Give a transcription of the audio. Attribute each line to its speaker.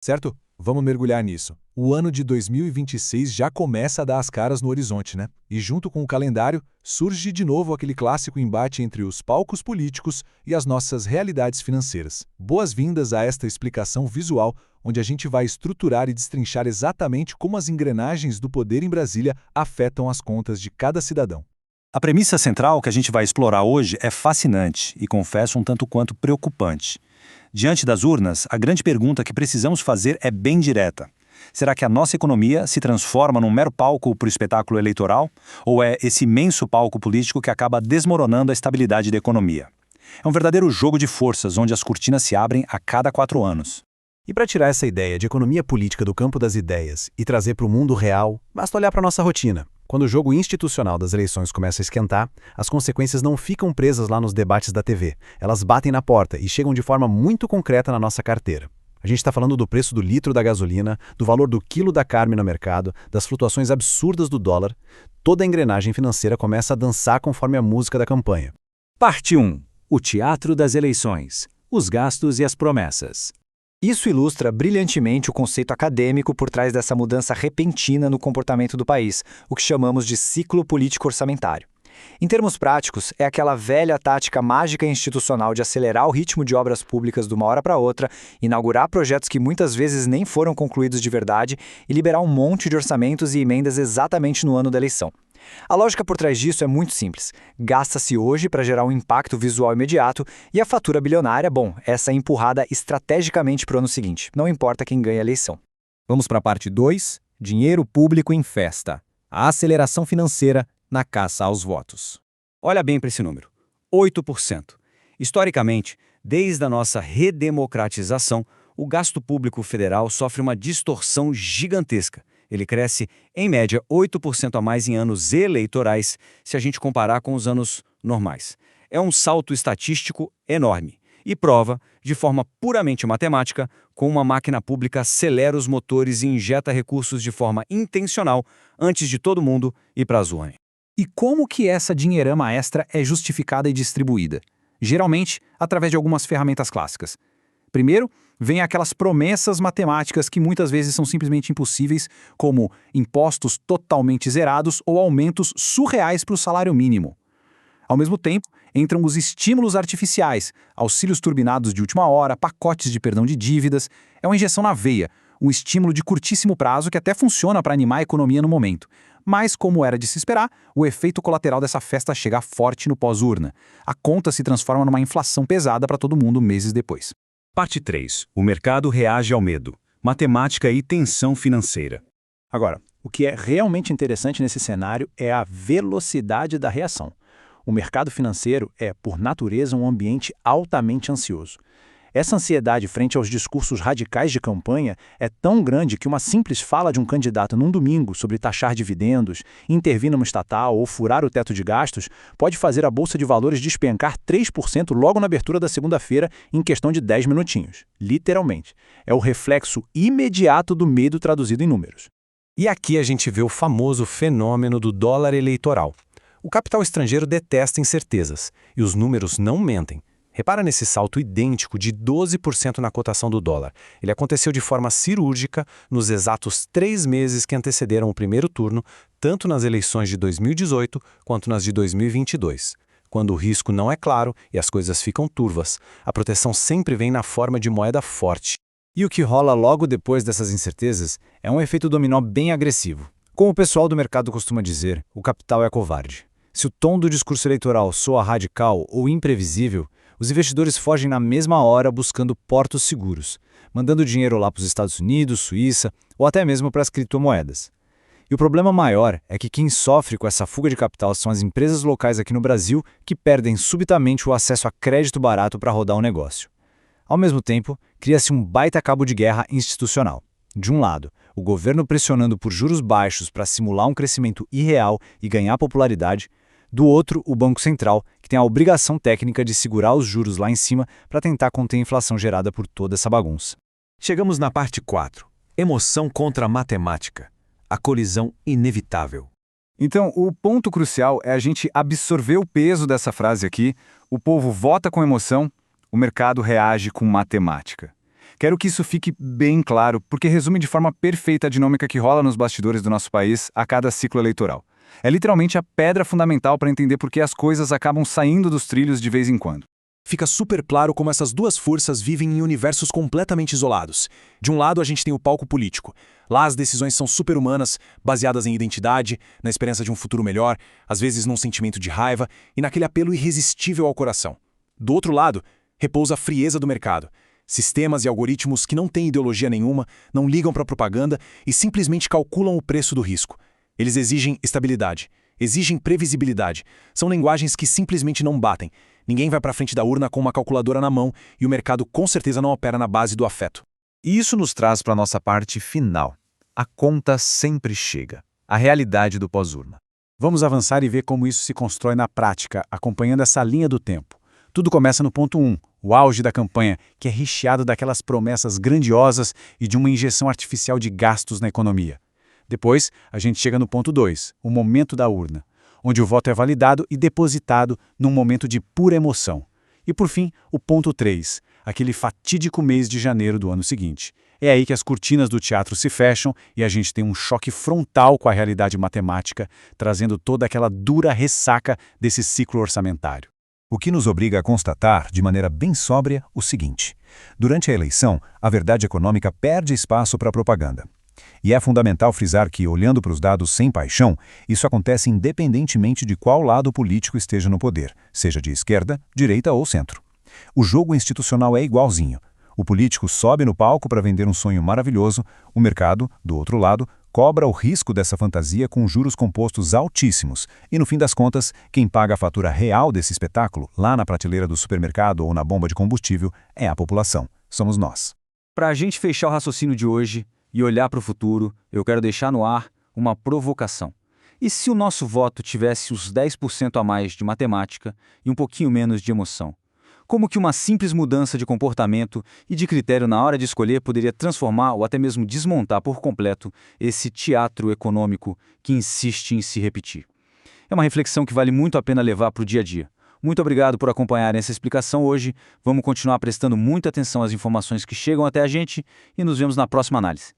Speaker 1: Certo? Vamos mergulhar nisso. O ano de 2026 já começa a dar as caras no horizonte, né? E junto com o calendário, surge de novo aquele clássico embate entre os palcos políticos e as nossas realidades financeiras. Boas-vindas a esta explicação visual, onde a gente vai estruturar e destrinchar exatamente como as engrenagens do poder em Brasília afetam as contas de cada cidadão.
Speaker 2: A premissa central que a gente vai explorar hoje é fascinante e, confesso, um tanto quanto preocupante. Diante das urnas, a grande pergunta que precisamos fazer é bem direta. Será que a nossa economia se transforma num mero palco para o espetáculo eleitoral? Ou é esse imenso palco político que acaba desmoronando a estabilidade da economia? É um verdadeiro jogo de forças, onde as cortinas se abrem a cada 4 anos.
Speaker 3: E para tirar essa ideia de economia política do campo das ideias e trazer para o mundo real, basta olhar para a nossa rotina. Quando o jogo institucional das eleições começa a esquentar, as consequências não ficam presas lá nos debates da TV. Elas batem na porta e chegam de forma muito concreta na nossa carteira. A gente está falando do preço do litro da gasolina, do valor do quilo da carne no mercado, das flutuações absurdas do dólar. Toda a engrenagem financeira começa a dançar conforme a música da campanha.
Speaker 4: Parte 1. O teatro das eleições. Os gastos e as promessas.
Speaker 5: Isso ilustra brilhantemente o conceito acadêmico por trás dessa mudança repentina no comportamento do país, o que chamamos de ciclo político orçamentário. Em termos práticos, é aquela velha tática mágica e institucional de acelerar o ritmo de obras públicas de uma hora para outra, inaugurar projetos que muitas vezes nem foram concluídos de verdade e liberar um monte de orçamentos e emendas exatamente no ano da eleição. A lógica por trás disso é muito simples. Gasta-se hoje para gerar um impacto visual imediato e a fatura bilionária, essa é empurrada estrategicamente para o ano seguinte, não importa quem ganha a eleição.
Speaker 4: Vamos para a parte 2, dinheiro público em festa. A aceleração financeira na caça aos votos. Olha bem para esse número, 8%. Historicamente, desde a nossa redemocratização, o gasto público federal sofre uma distorção gigantesca. Ele cresce, em média, 8% a mais em anos eleitorais, se a gente comparar com os anos normais. É um salto estatístico enorme e prova, de forma puramente matemática, como uma máquina pública acelera os motores e injeta recursos de forma intencional antes de todo mundo ir para as urnas.
Speaker 6: E como que essa dinheirama extra é justificada e distribuída? Geralmente, através de algumas ferramentas clássicas. Primeiro, vem aquelas promessas matemáticas que muitas vezes são simplesmente impossíveis, como impostos totalmente zerados ou aumentos surreais para o salário mínimo. Ao mesmo tempo, entram os estímulos artificiais, auxílios turbinados de última hora, pacotes de perdão de dívidas. É uma injeção na veia, um estímulo de curtíssimo prazo que até funciona para animar a economia no momento. Mas, como era de se esperar, o efeito colateral dessa festa chega forte no pós-urna. A conta se transforma numa inflação pesada para todo mundo meses depois.
Speaker 2: Parte 3. O mercado reage ao medo. Matemática e tensão financeira.
Speaker 3: Agora, o que é realmente interessante nesse cenário é a velocidade da reação. O mercado financeiro é, por natureza, um ambiente altamente ansioso. Essa ansiedade frente aos discursos radicais de campanha é tão grande que uma simples fala de um candidato num domingo sobre taxar dividendos, intervir numa estatal ou furar o teto de gastos pode fazer a Bolsa de Valores despencar 3% logo na abertura da segunda-feira em questão de 10 minutinhos. Literalmente. É o reflexo imediato do medo traduzido em números.
Speaker 1: E aqui a gente vê o famoso fenômeno do dólar eleitoral. O capital estrangeiro detesta incertezas, e os números não mentem. Repara nesse salto idêntico de 12% na cotação do dólar. Ele aconteceu de forma cirúrgica nos exatos 3 meses que antecederam o primeiro turno, tanto nas eleições de 2018 quanto nas de 2022. Quando o risco não é claro e as coisas ficam turvas, a proteção sempre vem na forma de moeda forte.
Speaker 6: E o que rola logo depois dessas incertezas é um efeito dominó bem agressivo. Como o pessoal do mercado costuma dizer, o capital é covarde. Se o tom do discurso eleitoral soa radical ou imprevisível, os investidores fogem na mesma hora buscando portos seguros, mandando dinheiro lá para os Estados Unidos, Suíça ou até mesmo para as criptomoedas. E o problema maior é que quem sofre com essa fuga de capital são as empresas locais aqui no Brasil que perdem subitamente o acesso a crédito barato para rodar o negócio. Ao mesmo tempo, cria-se um baita cabo de guerra institucional. De um lado, o governo pressionando por juros baixos para simular um crescimento irreal e ganhar popularidade. Do outro, o Banco Central, que tem a obrigação técnica de segurar os juros lá em cima para tentar conter a inflação gerada por toda essa bagunça.
Speaker 1: Chegamos na parte 4. Emoção contra matemática. A colisão inevitável.
Speaker 6: Então, o ponto crucial é a gente absorver o peso dessa frase aqui. O povo vota com emoção, o mercado reage com matemática.
Speaker 7: Quero que isso fique bem claro, porque resume de forma perfeita a dinâmica que rola nos bastidores do nosso país a cada ciclo eleitoral. É literalmente a pedra fundamental para entender por que as coisas acabam saindo dos trilhos de vez em quando.
Speaker 8: Fica super claro como essas duas forças vivem em universos completamente isolados. De um lado, a gente tem o palco político. Lá as decisões são super-humanas, baseadas em identidade, na esperança de um futuro melhor, às vezes num sentimento de raiva e naquele apelo irresistível ao coração. Do outro lado, repousa a frieza do mercado. Sistemas e algoritmos que não têm ideologia nenhuma, não ligam para a propaganda e simplesmente calculam o preço do risco. Eles exigem estabilidade, exigem previsibilidade. São linguagens que simplesmente não batem. Ninguém vai para frente da urna com uma calculadora na mão e o mercado com certeza não opera na base do afeto.
Speaker 1: E isso nos traz para a nossa parte final. A conta sempre chega. A realidade do pós-urna.
Speaker 3: Vamos avançar e ver como isso se constrói na prática, acompanhando essa linha do tempo. Tudo começa no ponto 1, o auge da campanha, que é recheado daquelas promessas grandiosas e de uma injeção artificial de gastos na economia. Depois, a gente chega no ponto 2, o momento da urna, onde o voto é validado e depositado num momento de pura emoção. E por fim, o ponto 3, aquele fatídico mês de janeiro do ano seguinte. É aí que as cortinas do teatro se fecham e a gente tem um choque frontal com a realidade matemática, trazendo toda aquela dura ressaca desse ciclo orçamentário.
Speaker 2: O que nos obriga a constatar, de maneira bem sóbria, o seguinte: durante a eleição, a verdade econômica perde espaço para a propaganda. E é fundamental frisar que, olhando para os dados sem paixão, isso acontece independentemente de qual lado político esteja no poder, seja de esquerda, direita ou centro. O jogo institucional é igualzinho. O político sobe no palco para vender um sonho maravilhoso, o mercado, do outro lado, cobra o risco dessa fantasia com juros compostos altíssimos, e no fim das contas, quem paga a fatura real desse espetáculo, lá na prateleira do supermercado ou na bomba de combustível, é a população. Somos nós.
Speaker 4: Para a gente fechar o raciocínio de hoje e olhar para o futuro, eu quero deixar no ar uma provocação. E se o nosso voto tivesse os 10% a mais de matemática e um pouquinho menos de emoção? Como que uma simples mudança de comportamento e de critério na hora de escolher poderia transformar ou até mesmo desmontar por completo esse teatro econômico que insiste em se repetir? É uma reflexão que vale muito a pena levar para o dia a dia. Muito obrigado por acompanhar essa explicação hoje. Vamos continuar prestando muita atenção às informações que chegam até a gente e nos vemos na próxima análise.